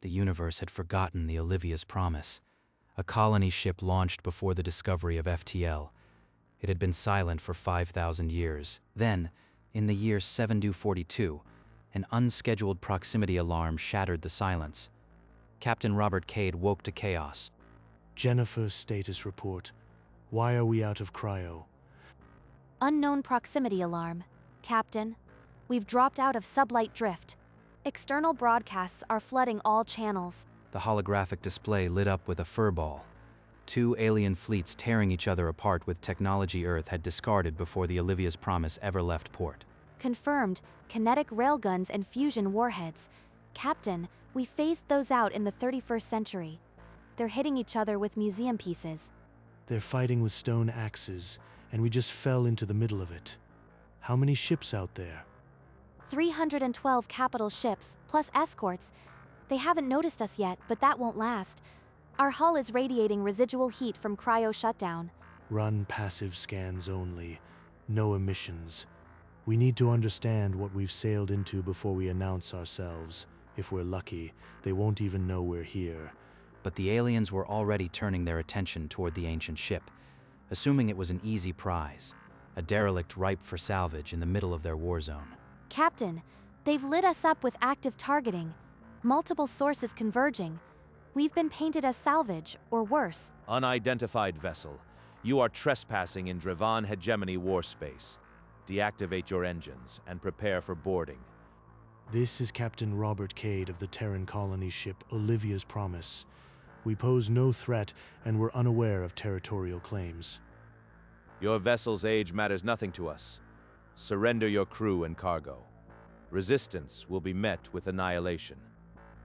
The universe had forgotten the Olivia's promise. A colony ship launched before the discovery of FTL. It had been silent for 5,000 years. Then, in the year 7242, an unscheduled proximity alarm shattered the silence. Captain Robert Cade woke to chaos. Jennifer, status report. Why are we out of cryo? Unknown proximity alarm. Captain, we've dropped out of sublight drift. External broadcasts are flooding all channels. The holographic display lit up with a furball. Two alien fleets tearing each other apart with technology Earth had discarded before the Olivia's promise ever left port. Confirmed, kinetic railguns and fusion warheads. Captain, we phased those out in the 31st century. They're hitting each other with museum pieces. They're fighting with stone axes, and we just fell into the middle of it. How many ships out there? 312 capital ships, plus escorts. They haven't noticed us yet, but that won't last. Our hull is radiating residual heat from cryo shutdown. Run passive scans only. No emissions. We need to understand what we've sailed into before we announce ourselves. If we're lucky, they won't even know we're here. But the aliens were already turning their attention toward the ancient ship, assuming it was an easy prize, a derelict ripe for salvage in the middle of their war zone. Captain, they've lit us up with active targeting. Multiple sources converging. We've been painted as salvage, or worse. Unidentified vessel. You are trespassing in Drevan hegemony warspace. Deactivate your engines and prepare for boarding. This is Captain Robert Cade of the Terran colony ship Olivia's Promise. We pose no threat and we're unaware of territorial claims. Your vessel's age matters nothing to us. Surrender your crew and cargo. Resistance will be met with annihilation.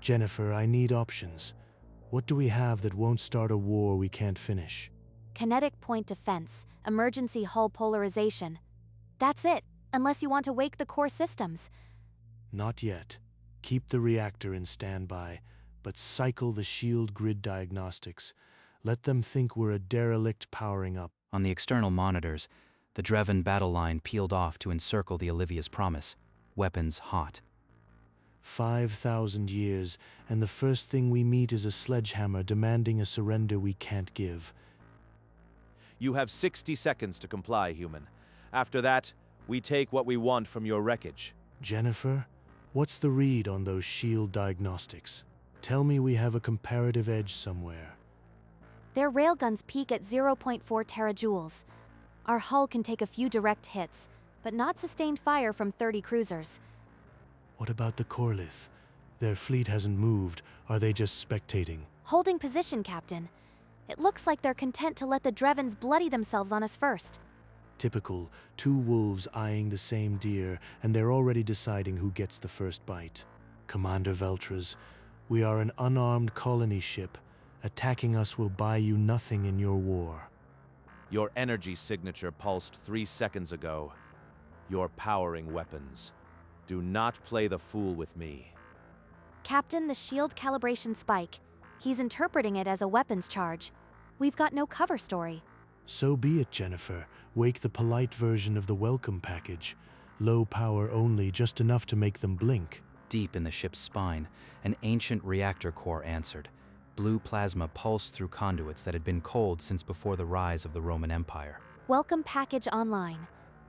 Jennifer, I need options. What do we have that won't start a war we can't finish? Kinetic point defense, emergency hull polarization. That's it, unless you want to wake the core systems. Not yet. Keep the reactor in standby, but cycle the shield grid diagnostics. Let them think we're a derelict powering up. On the external monitors, the Drevan battle line peeled off to encircle the Olivia's Promise, weapons hot. 5,000 years, and the first thing we meet is a sledgehammer demanding a surrender we can't give. You have 60 seconds to comply, human. After that, we take what we want from your wreckage. Jennifer, what's the read on those shield diagnostics? Tell me we have a comparative edge somewhere. Their railguns peak at 0.4 terajoules. Our hull can take a few direct hits, but not sustained fire from 30 cruisers. What about the Corlith? Their fleet hasn't moved. Are they just spectating? Holding position, Captain. It looks like they're content to let the Drevens bloody themselves on us first. Typical, two wolves eyeing the same deer, and they're already deciding who gets the first bite. Commander Veltras, we are an unarmed colony ship. Attacking us will buy you nothing in your war. Your energy signature pulsed 3 seconds ago. You're powering weapons. Do not play the fool with me. Captain, the shield calibration spike. He's interpreting it as a weapons charge. We've got no cover story. So be it, Jennifer. Wake the polite version of the welcome package. Low power only, just enough to make them blink. Deep in the ship's spine, an ancient reactor core answered. Blue plasma pulsed through conduits that had been cold since before the rise of the Roman Empire. Welcome package online.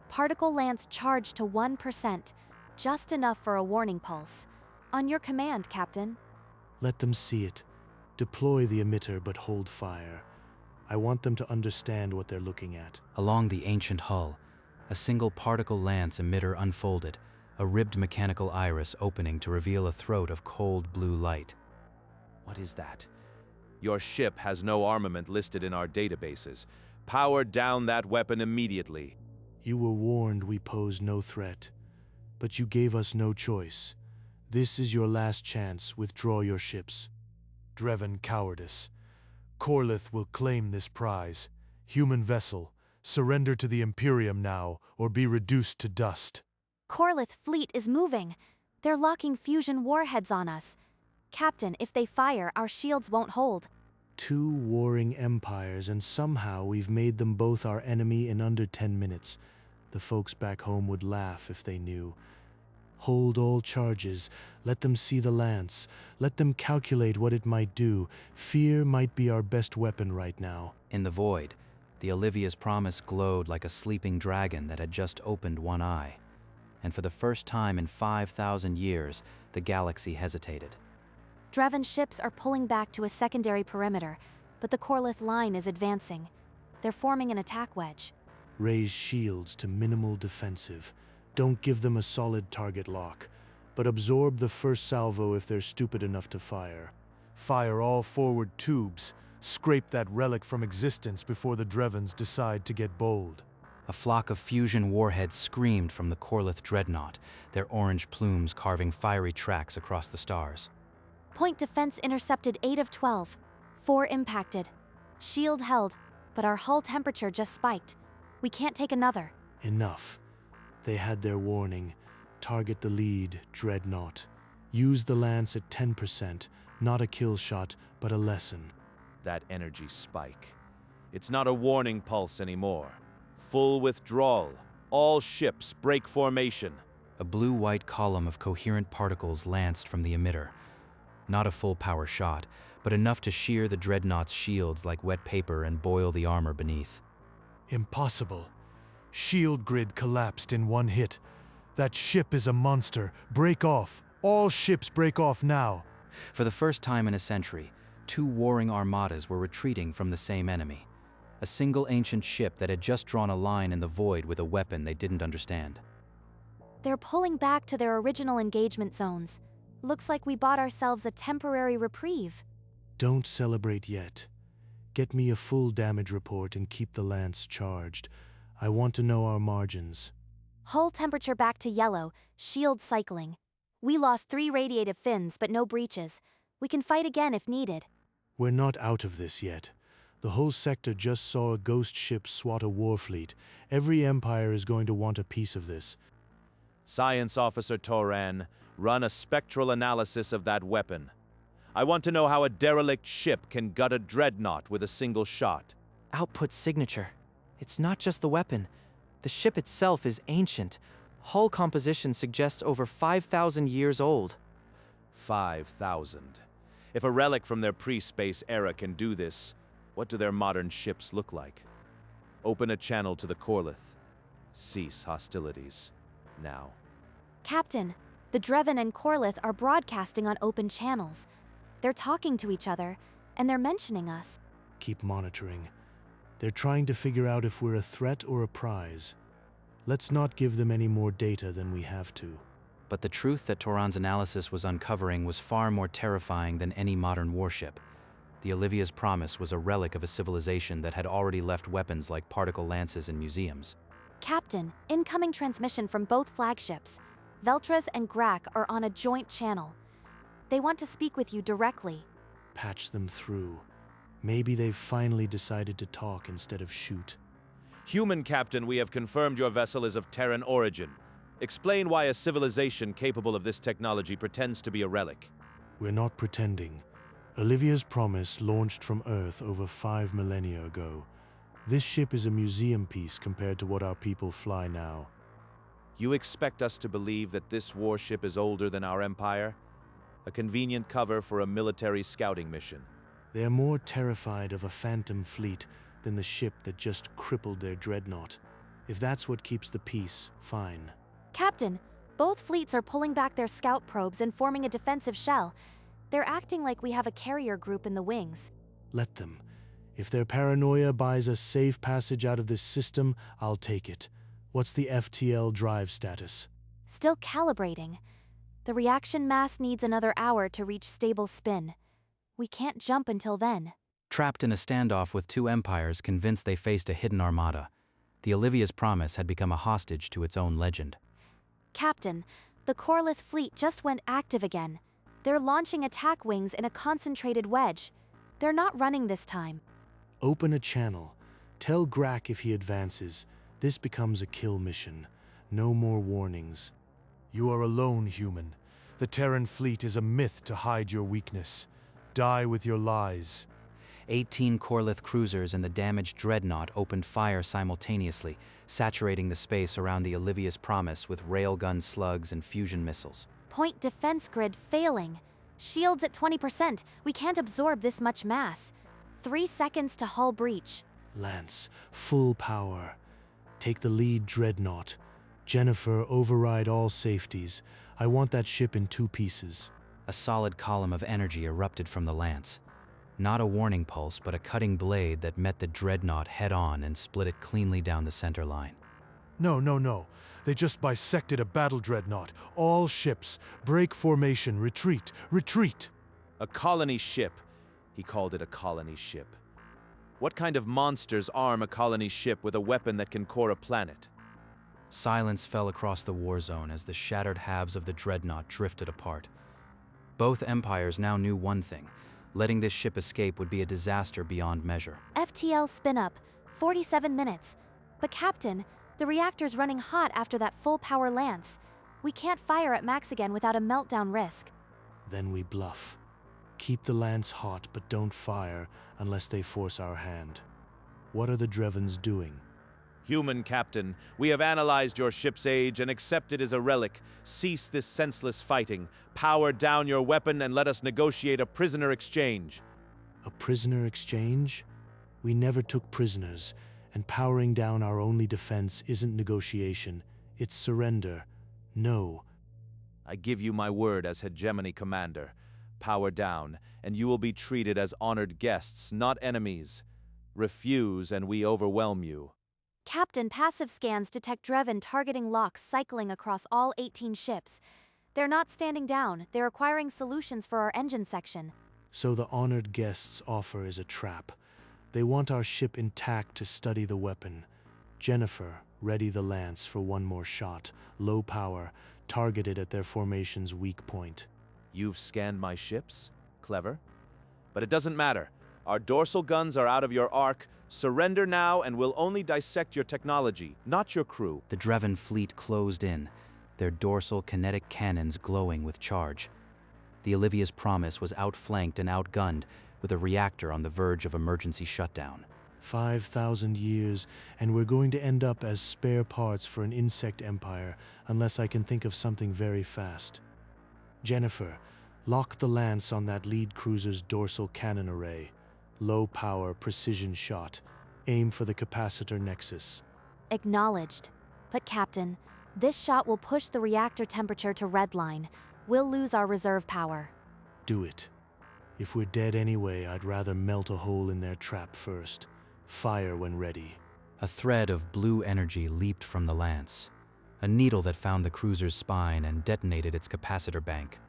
Particle lance charged to 1%. Just enough for a warning pulse. On your command, Captain. Let them see it. Deploy the emitter, but hold fire. I want them to understand what they're looking at. Along the ancient hull, a single particle lance emitter unfolded, a ribbed mechanical iris opening to reveal a throat of cold blue light. What is that? Your ship has no armament listed in our databases. Power down that weapon immediately. You were warned we pose no threat, but you gave us no choice. This is your last chance. Withdraw your ships. Drevan cowardice. Corlith will claim this prize. Human vessel, surrender to the Imperium now, or be reduced to dust. Corlith fleet is moving. They're locking fusion warheads on us. Captain, if they fire, our shields won't hold. Two warring empires, and somehow we've made them both our enemy in under 10 minutes. The folks back home would laugh if they knew. Hold all charges. Let them see the lance. Let them calculate what it might do. Fear might be our best weapon right now. In the void, the Olivia's promise glowed like a sleeping dragon that had just opened one eye. And for the first time in 5,000 years, the galaxy hesitated. Dreven ships are pulling back to a secondary perimeter, but the Corlith line is advancing. They're forming an attack wedge. Raise shields to minimal defensive. Don't give them a solid target lock, but absorb the first salvo if they're stupid enough to fire. Fire all forward tubes. Scrape that relic from existence before the Drevens decide to get bold. A flock of fusion warheads screamed from the Corlith dreadnought, their orange plumes carving fiery tracks across the stars. Point defense intercepted 8 of 12. 4 impacted. Shield held, but our hull temperature just spiked. We can't take another. Enough. They had their warning. Target the lead, dreadnought. Use the lance at 10%, not a kill shot, but a lesson. That energy spike. It's not a warning pulse anymore. Full withdrawal. All ships break formation. A blue-white column of coherent particles lanced from the emitter. Not a full power shot, but enough to shear the dreadnought's shields like wet paper and boil the armor beneath. Impossible. Shield grid collapsed in one hit. That ship is a monster. Break off. All ships break off now. For the first time in a century, 2 warring armadas were retreating from the same enemy. A single ancient ship that had just drawn a line in the void with a weapon they didn't understand. They're pulling back to their original engagement zones. Looks like we bought ourselves a temporary reprieve. Don't celebrate yet. Get me a full damage report and keep the lance charged. I want to know our margins. Hull temperature back to yellow, shield cycling. We lost 3 radiative fins, but no breaches. We can fight again if needed. We're not out of this yet. The whole sector just saw a ghost ship swat a warfleet. Every empire is going to want a piece of this. Science Officer Toran, run a spectral analysis of that weapon. I want to know how a derelict ship can gut a dreadnought with a single shot. Output signature. It's not just the weapon. The ship itself is ancient. Hull composition suggests over 5,000 years old. 5,000. If a relic from their pre-space era can do this, what do their modern ships look like? Open a channel to the Corlith. Cease hostilities. Now. Captain, the Dreven and Corlith are broadcasting on open channels. They're talking to each other, and they're mentioning us. Keep monitoring. They're trying to figure out if we're a threat or a prize. Let's not give them any more data than we have to. But the truth that Toran's analysis was uncovering was far more terrifying than any modern warship. The Olivia's promise was a relic of a civilization that had already left weapons like particle lances in museums. Captain, incoming transmission from both flagships. Veltras and Grak are on a joint channel. They want to speak with you directly. Patch them through. Maybe they've finally decided to talk instead of shoot. Human Captain, we have confirmed your vessel is of Terran origin. Explain why a civilization capable of this technology pretends to be a relic. We're not pretending. Olivia's promise launched from Earth over 5 millennia ago. This ship is a museum piece compared to what our people fly now. You expect us to believe that this warship is older than our empire? A convenient cover for a military scouting mission. They're more terrified of a phantom fleet than the ship that just crippled their dreadnought. If that's what keeps the peace, fine. Captain, both fleets are pulling back their scout probes and forming a defensive shell. They're acting like we have a carrier group in the wings. Let them. If their paranoia buys a safe passage out of this system, I'll take it. What's the FTL drive status? Still calibrating. The reaction mass needs another hour to reach stable spin. We can't jump until then. Trapped in a standoff with 2 empires convinced they faced a hidden armada, the Olivia's promise had become a hostage to its own legend. Captain, the Corlith fleet just went active again. They're launching attack wings in a concentrated wedge. They're not running this time. Open a channel. Tell Grak if he advances. This becomes a kill mission. No more warnings. You are alone, human. The Terran fleet is a myth to hide your weakness. Die with your lies. 18 Corlith cruisers and the damaged dreadnought opened fire simultaneously, saturating the space around the Olivia's Promise with railgun slugs and fusion missiles. Point defense grid failing. Shields at 20%. We can't absorb this much mass. 3 seconds to hull breach. Lance, full power. Take the lead, dreadnought. Jennifer, override all safeties. I want that ship in 2 pieces. A solid column of energy erupted from the lance. Not a warning pulse, but a cutting blade that met the dreadnought head-on and split it cleanly down the center line. No. They just bisected a battle dreadnought. All ships. Break formation. Retreat. Retreat. A colony ship. He called it a colony ship. What kind of monsters arm a colony ship with a weapon that can core a planet? Silence fell across the war zone as the shattered halves of the dreadnought drifted apart. Both empires now knew one thing. Letting this ship escape would be a disaster beyond measure. FTL spin up. 47 minutes. But Captain, the reactor's running hot after that full power lance. We can't fire at max again without a meltdown risk. Then we bluff. Keep the lance hot, but don't fire unless they force our hand. What are the Drevens doing? Human Captain, we have analyzed your ship's age and accept it as a relic. Cease this senseless fighting. Power down your weapon and let us negotiate a prisoner exchange. A prisoner exchange? We never took prisoners, and powering down our only defense isn't negotiation. It's surrender. No. I give you my word as hegemony commander. Power down, and you will be treated as honored guests, not enemies. Refuse, and we overwhelm you. Captain, passive scans detect Dreven targeting locks cycling across all 18 ships. They're not standing down, they're acquiring solutions for our engine section. So the honored guests' offer is a trap. They want our ship intact to study the weapon. Jennifer, ready the lance for one more shot. Low power, targeted at their formation's weak point. You've scanned my ships? Clever. But it doesn't matter. Our dorsal guns are out of your arc. Surrender now and we'll only dissect your technology, not your crew. The Dreven fleet closed in, their dorsal kinetic cannons glowing with charge. The Olivia's Promise was outflanked and outgunned, with a reactor on the verge of emergency shutdown. 5,000 years, and we're going to end up as spare parts for an insect empire, unless I can think of something very fast. Jennifer, lock the lance on that lead cruiser's dorsal cannon array. Low power, precision shot. Aim for the capacitor nexus. Acknowledged. But Captain, this shot will push the reactor temperature to redline. We'll lose our reserve power. Do it. If we're dead anyway, I'd rather melt a hole in their trap first. Fire when ready. A thread of blue energy leaped from the lance, a needle that found the cruiser's spine and detonated its capacitor bank.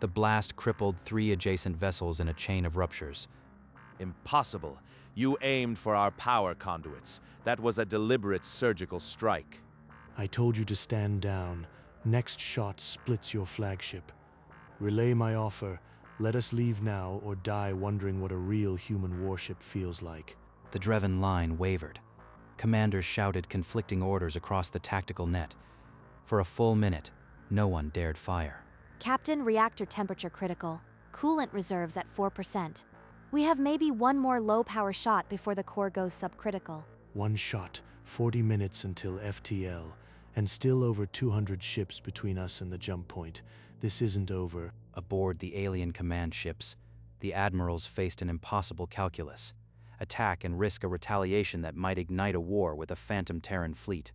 The blast crippled 3 adjacent vessels in a chain of ruptures. Impossible. You aimed for our power conduits. That was a deliberate surgical strike. I told you to stand down. Next shot splits your flagship. Relay my offer. Let us leave now or die wondering what a real human warship feels like. The Dreven line wavered. Commanders shouted conflicting orders across the tactical net. For a full minute, no one dared fire. Captain, reactor temperature critical. Coolant reserves at 4%. We have maybe one more low-power shot before the core goes subcritical. One shot, 40 minutes until FTL, and still over 200 ships between us and the jump point. This isn't over. Aboard the alien command ships, the admirals faced an impossible calculus. Attack and risk a retaliation that might ignite a war with a phantom Terran fleet,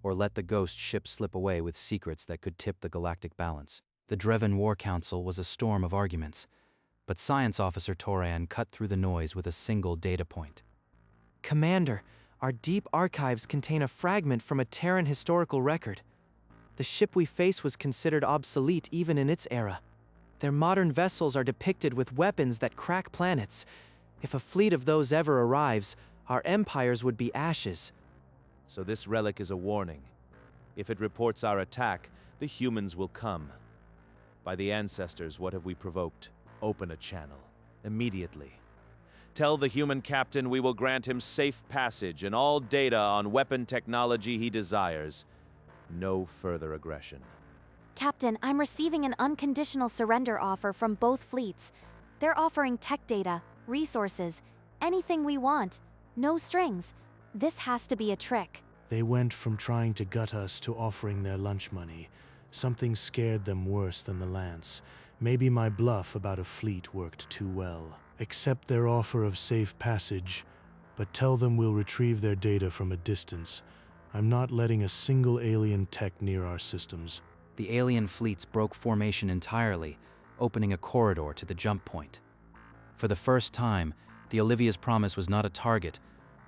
or let the ghost ship slip away with secrets that could tip the galactic balance. The Dreven War Council was a storm of arguments, but Science Officer Toran cut through the noise with a single data point. Commander, our deep archives contain a fragment from a Terran historical record. The ship we face was considered obsolete even in its era. Their modern vessels are depicted with weapons that crack planets. If a fleet of those ever arrives, our empires would be ashes. So this relic is a warning. If it reports our attack, the humans will come. By the ancestors, what have we provoked? Open a channel. Immediately. Tell the human captain we will grant him safe passage and all data on weapon technology he desires. No further aggression. Captain, I'm receiving an unconditional surrender offer from both fleets. They're offering tech data, resources, Anything we want. No strings. This has to be a trick. They went from trying to gut us to offering their lunch money. Something scared them worse than the lance. Maybe my bluff about a fleet worked too well. Accept their offer of safe passage, but tell them we'll retrieve their data from a distance. I'm not letting a single alien tech near our systems. The alien fleets broke formation entirely, opening a corridor to the jump point. For the first time, the Olivia's Promise was not a target,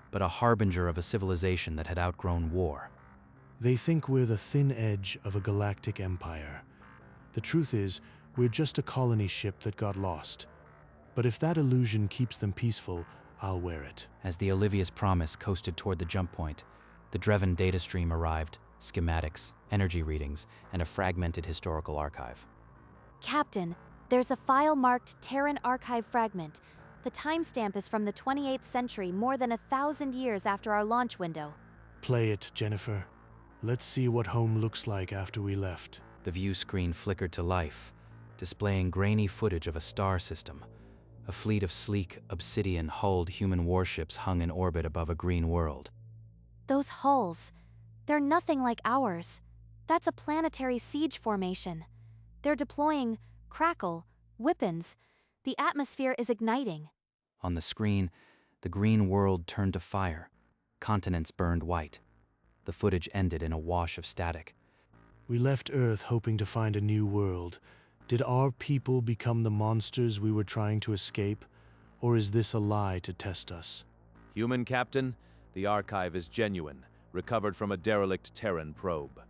but a harbinger of a civilization that had outgrown war. They think we're the thin edge of a galactic empire. The truth is, we're just a colony ship that got lost. But if that illusion keeps them peaceful, I'll wear it. As the Olivia's Promise coasted toward the jump point, the Dreven data stream arrived, schematics, energy readings, and a fragmented historical archive. Captain, there's a file marked Terran Archive Fragment. The timestamp is from the 28th century, more than 1,000 years after our launch window. Play it, Jennifer. Let's see what home looks like after we left. The view screen flickered to life, displaying grainy footage of a star system. A fleet of sleek, obsidian-hulled human warships hung in orbit above a green world. Those hulls, they're nothing like ours. That's a planetary siege formation. They're deploying crackle, weapons. The atmosphere is igniting. On the screen, the green world turned to fire. Continents burned white. The footage ended in a wash of static. We left Earth hoping to find a new world. Did our people become the monsters we were trying to escape? Or is this a lie to test us? Human Captain, the archive is genuine, recovered from a derelict Terran probe.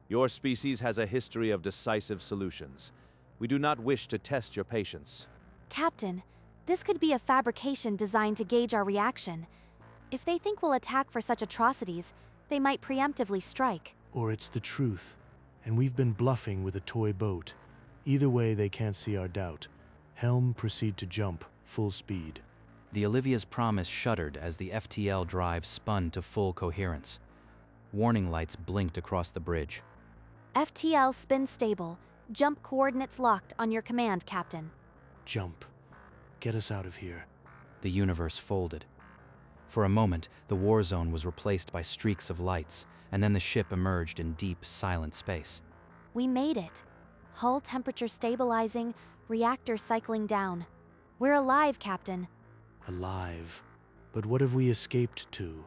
Your species has a history of decisive solutions. We do not wish to test your patience. Captain, this could be a fabrication designed to gauge our reaction. If they think we'll attack for such atrocities, they might preemptively strike. Or it's the truth, and we've been bluffing with a toy boat. Either way, they can't see our doubt. Helm, proceed to jump, full speed. The Olivia's Promise shuddered as the FTL drive spun to full coherence. Warning lights blinked across the bridge. FTL spin stable. Jump coordinates locked on your command, Captain. Jump. Get us out of here. The universe folded. For a moment, the war zone was replaced by streaks of lights, and then the ship emerged in deep, silent space. We made it. Hull temperature stabilizing, reactor cycling down. We're alive, Captain. Alive. But what have we escaped to?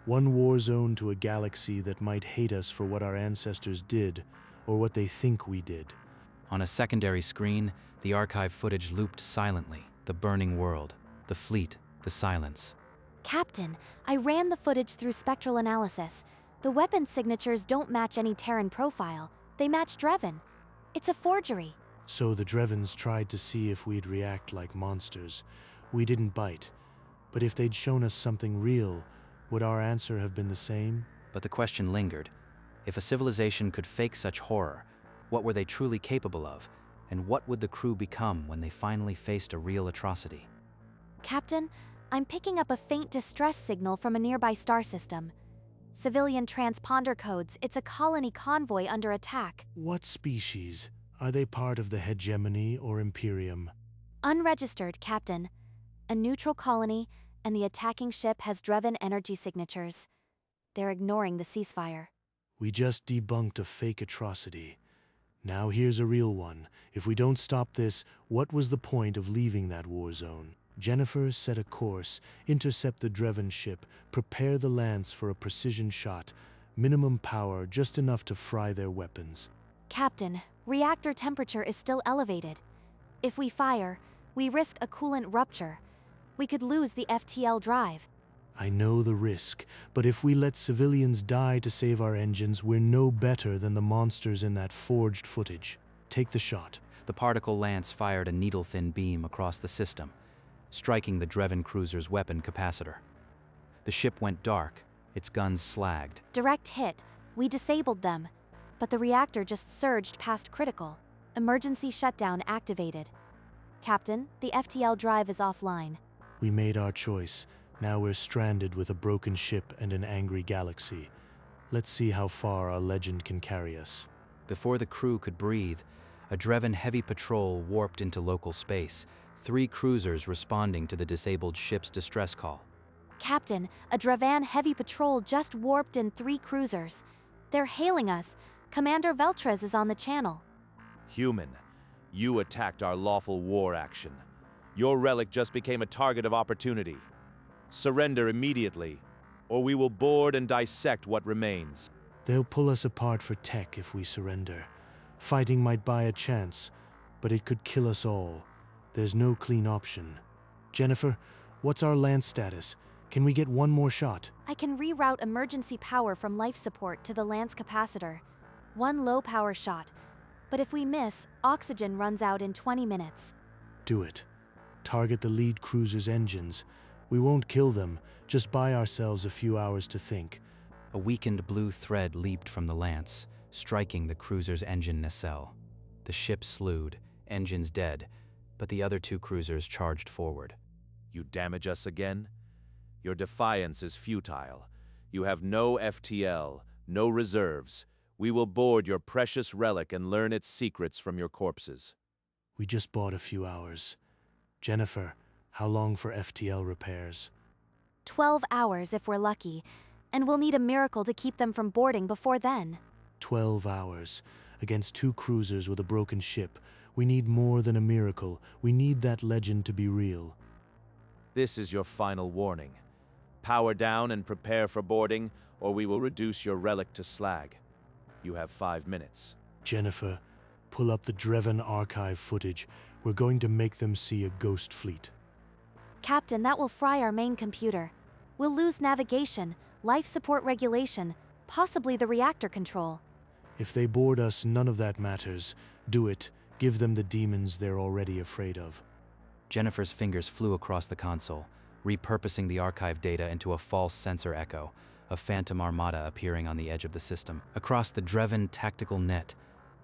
One war zone to a galaxy that might hate us for what our ancestors did, or what they think we did. On a secondary screen, the archive footage looped silently. The burning world, the fleet, the silence. Captain, I ran the footage through spectral analysis. The weapon signatures don't match any Terran profile. They match Dreven. It's a forgery. So the Drevens tried to see if we'd react like monsters. We didn't bite. But if they'd shown us something real, would our answer have been the same? But the question lingered. If a civilization could fake such horror, what were they truly capable of? And what would the crew become when they finally faced a real atrocity? Captain, I'm picking up a faint distress signal from a nearby star system. Civilian transponder codes. It's a colony convoy under attack. What species? Are they part of the hegemony or Imperium? Unregistered, Captain. A neutral colony, and the attacking ship has Dreven energy signatures. They're ignoring the ceasefire. We just debunked a fake atrocity. Now here's a real one. If we don't stop this, what was the point of leaving that war zone? Jennifer, set a course, intercept the Dreven ship, prepare the lance for a precision shot, minimum power, just enough to fry their weapons. Captain, reactor temperature is still elevated. If we fire, we risk a coolant rupture. We could lose the FTL drive. I know the risk, but if we let civilians die to save our engines, we're no better than the monsters in that forged footage. Take the shot. The particle lance fired a needle-thin beam across the system, striking the Dreven cruiser's weapon capacitor. The ship went dark, its guns slagged. Direct hit. We disabled them. But the reactor just surged past critical. Emergency shutdown activated. Captain, the FTL drive is offline. We made our choice. Now we're stranded with a broken ship and an angry galaxy. Let's see how far our legend can carry us. Before the crew could breathe, A Dreven heavy patrol warped into local space, 3 cruisers responding to the disabled ship's distress call. Captain, a Drevan heavy patrol just warped in 3 cruisers. They're hailing us. Commander Veltrez is on the channel. Human, you attacked our lawful war action. Your relic just became a target of opportunity. Surrender immediately, or we will board and dissect what remains. They'll pull us apart for tech if we surrender. Fighting might buy a chance, but it could kill us all. There's no clean option. Jennifer, what's our lance status? Can we get one more shot? I can reroute emergency power from life support to the lance capacitor. 1 low power shot. But if we miss, oxygen runs out in 20 minutes. Do it. Target the lead cruiser's engines. We won't kill them, just buy ourselves a few hours to think. A weakened blue thread leaped from the lance, striking the cruiser's engine nacelle. The ship slewed, engines dead, but the other 2 cruisers charged forward. You damage us again? Your defiance is futile. You have no FTL, no reserves. We will board your precious relic and learn its secrets from your corpses. We just bought a few hours. Jennifer, how long for FTL repairs? 12 hours if we're lucky, and we'll need a miracle to keep them from boarding before then. 12 hours. Against 2 cruisers with a broken ship. We need more than a miracle. We need that legend to be real. This is your final warning. Power down and prepare for boarding, or we will reduce your relic to slag. You have 5 minutes. Jennifer, pull up the Dreven archive footage. We're going to make them see a ghost fleet. Captain, that will fry our main computer. We'll lose navigation, life support regulation, possibly the reactor control. If they board us, none of that matters. Do it. Give them the demons they're already afraid of. Jennifer's fingers flew across the console, repurposing the archive data into a false sensor echo, a phantom armada appearing on the edge of the system. Across the Dreven tactical net,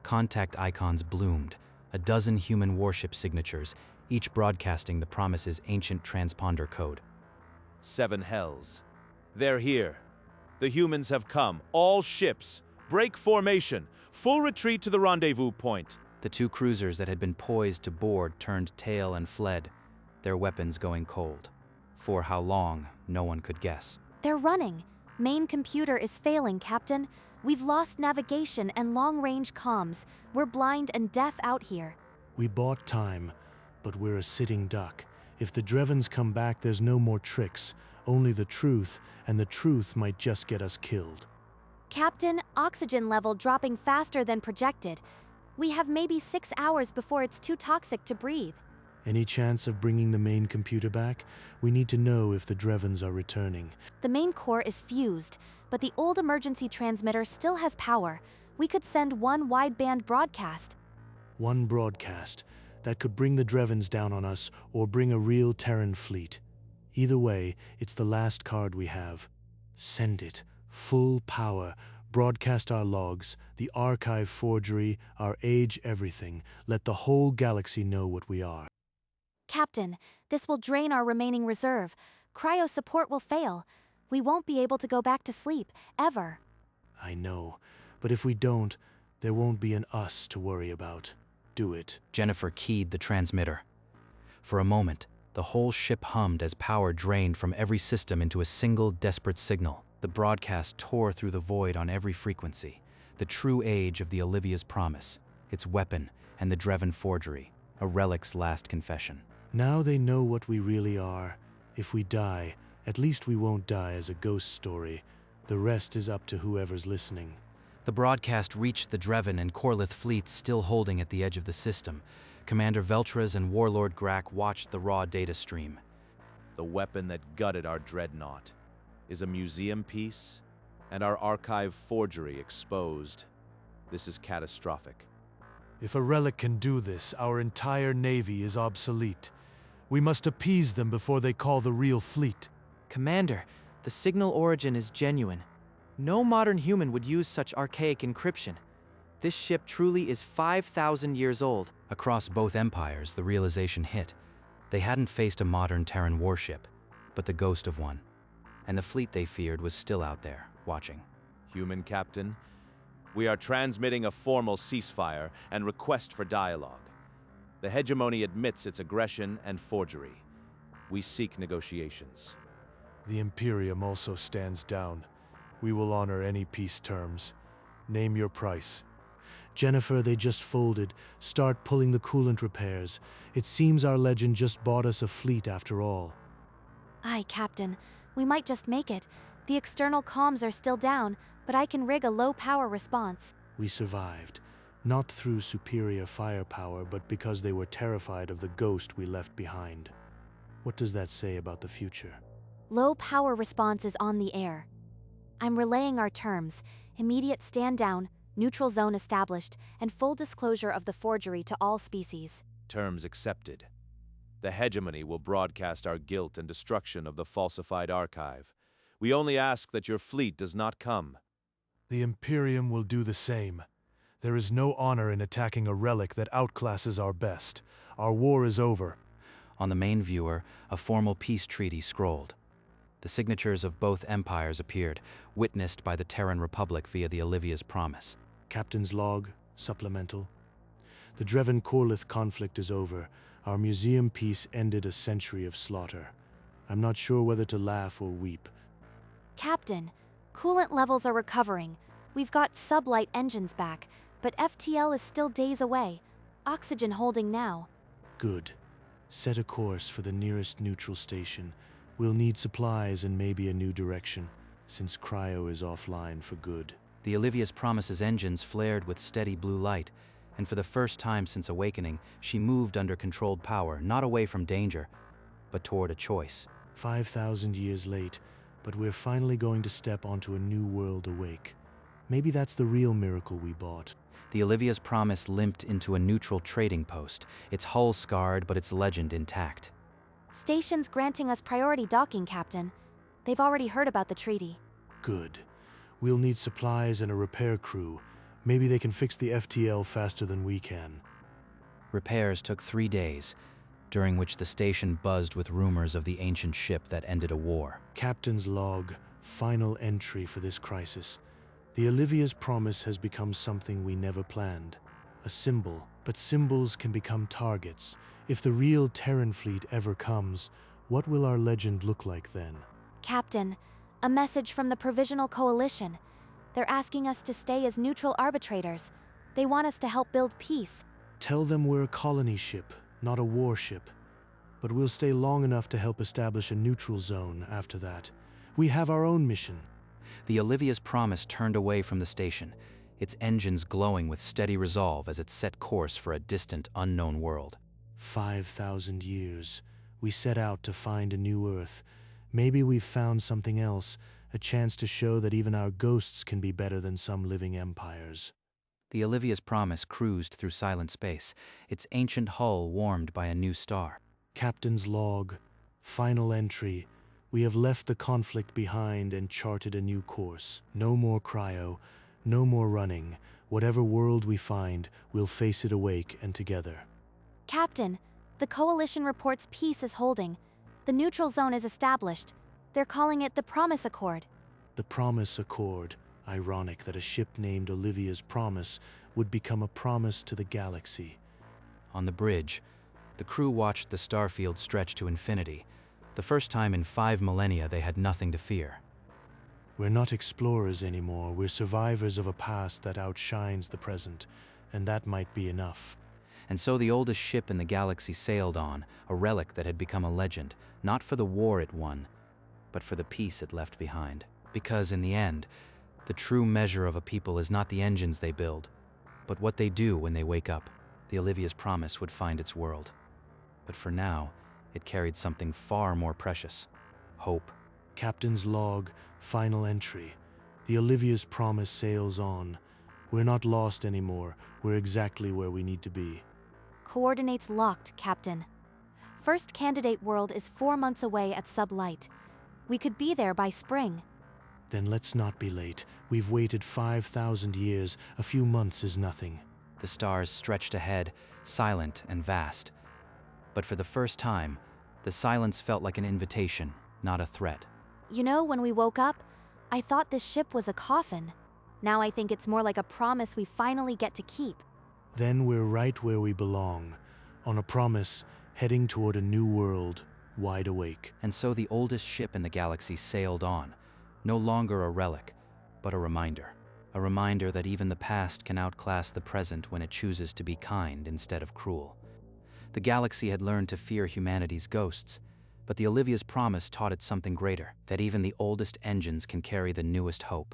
contact icons bloomed, a dozen human warship signatures, each broadcasting the promise's ancient transponder code. 7 hells. They're here. The humans have come. All ships. Break formation. Full retreat to the rendezvous point. The 2 cruisers that had been poised to board turned tail and fled, their weapons going cold. For how long, no one could guess. They're running. Main computer is failing, Captain. We've lost navigation and long-range comms. We're blind and deaf out here. We bought time, but we're a sitting duck. If the Drevens come back, there's no more tricks. Only the truth, and the truth might just get us killed. Captain, oxygen level dropping faster than projected. We have maybe 6 hours before it's too toxic to breathe. Any chance of bringing the main computer back? We need to know if the Drevens are returning. The main core is fused, but the old emergency transmitter still has power. We could send 1 wideband broadcast. 1 broadcast. That could bring the Drevens down on us, or bring a real Terran fleet. Either way, it's the last card we have. Send it. Full power. Broadcast our logs, the archive forgery, our age everything. Let the whole galaxy know what we are. Captain, this will drain our remaining reserve. Cryo support will fail. We won't be able to go back to sleep, ever. I know, but if we don't, there won't be an us to worry about. Do it. Jennifer keyed the transmitter. For a moment, the whole ship hummed as power drained from every system into a single desperate signal. The broadcast tore through the void on every frequency. The true age of the Olivia's promise, its weapon, and the Dreven forgery, a relic's last confession. Now they know what we really are. If we die, at least we won't die as a ghost story. The rest is up to whoever's listening. The broadcast reached the Dreven and Corlith fleets still holding at the edge of the system. Commander Veltrez and Warlord Grak watched the raw data stream. The weapon that gutted our dreadnought is a museum piece, and our archive forgery exposed. This is catastrophic. If a relic can do this, our entire navy is obsolete. We must appease them before they call the real fleet. Commander, the signal origin is genuine. No modern human would use such archaic encryption. This ship truly is 5,000 years old. Across both empires, the realization hit. They hadn't faced a modern Terran warship, but the ghost of one. And the fleet they feared was still out there, watching. Human captain, We are transmitting a formal ceasefire and request for dialogue. The hegemony admits its aggression and forgery. We seek negotiations. The Imperium also stands down. We will honor any peace terms. Name your price. Jennifer, they just folded. Start pulling the coolant repairs. It seems our legend just bought us a fleet after all. Aye, Captain. We might just make it. The external comms are still down, but I can rig a low-power response. We survived. Not through superior firepower, but because they were terrified of the ghost we left behind. What does that say about the future? Low-power response is on the air. I'm relaying our terms. Immediate stand-down, neutral zone established, and full disclosure of the forgery to all species. Terms accepted. The hegemony will broadcast our guilt and destruction of the falsified archive. We only ask that your fleet does not come. The Imperium will do the same. There is no honor in attacking a relic that outclasses our best. Our war is over. On the main viewer, a formal peace treaty scrolled. The signatures of both empires appeared, witnessed by the Terran Republic via the Olivia's Promise. Captain's log, supplemental. The Dreven-Corlith conflict is over. Our museum peace ended a century of slaughter. I'm not sure whether to laugh or weep. Captain, coolant levels are recovering. We've got sublight engines back, but FTL is still days away. Oxygen holding now. Good. Set a course for the nearest neutral station. We'll need supplies and maybe a new direction, since cryo is offline for good. The Olivia's Promise's engines flared with steady blue light, and for the first time since awakening, she moved under controlled power, not away from danger, but toward a choice. 5,000 years late, but we're finally going to step onto a new world awake. Maybe that's the real miracle we bought. The Olivia's Promise limped into a neutral trading post, its hull scarred but its legend intact. Station's granting us priority docking, Captain. They've already heard about the treaty. Good. We'll need supplies and a repair crew. Maybe they can fix the FTL faster than we can. Repairs took 3 days, during which the station buzzed with rumors of the ancient ship that ended a war. Captain's log, final entry for this crisis. The Olivia's Promise has become something we never planned. A symbol, but symbols can become targets. If the real Terran fleet ever comes, what will our legend look like then? Captain, a message from the Provisional Coalition. They're asking us to stay as neutral arbitrators. They want us to help build peace. Tell them we're a colony ship, not a warship. But we'll stay long enough to help establish a neutral zone after that. We have our own mission. The Olivia's Promise turned away from the station, its engines glowing with steady resolve as it set course for a distant, unknown world. 5,000 years. We set out to find a new Earth. Maybe we've found something else, a chance to show that even our ghosts can be better than some living empires. The Olivia's Promise cruised through silent space, its ancient hull warmed by a new star. Captain's log, final entry. We have left the conflict behind and charted a new course. No more cryo, no more running. Whatever world we find, we'll face it awake and together. Captain, the Coalition reports peace is holding. The neutral zone is established. They're calling it the Promise Accord. The Promise Accord. Ironic that a ship named Olivia's Promise would become a promise to the galaxy. On the bridge, the crew watched the starfield stretch to infinity. The first time in 5 millennia they had nothing to fear. We're not explorers anymore. We're survivors of a past that outshines the present, and that might be enough. And so the oldest ship in the galaxy sailed on, a relic that had become a legend, not for the war it won, but for the peace it left behind. Because in the end, the true measure of a people is not the engines they build, but what they do when they wake up. The Olivia's Promise would find its world. But for now, it carried something far more precious: hope. Captain's log, final entry. The Olivia's Promise sails on. We're not lost anymore. We're exactly where we need to be. Coordinates locked, Captain. First candidate world is 4 months away at sublight. We could be there by spring. Then let's not be late. We've waited 5,000 years. A few months is nothing. The stars stretched ahead, silent and vast. But for the first time, the silence felt like an invitation, not a threat. You know, when we woke up, I thought this ship was a coffin. Now I think it's more like a promise we finally get to keep. Then we're right where we belong, on a promise, heading toward a new world, wide awake. And so the oldest ship in the galaxy sailed on, no longer a relic, but a reminder. A reminder that even the past can outclass the present when it chooses to be kind instead of cruel. The galaxy had learned to fear humanity's ghosts, but the Olivia's promise taught it something greater, that even the oldest engines can carry the newest hope.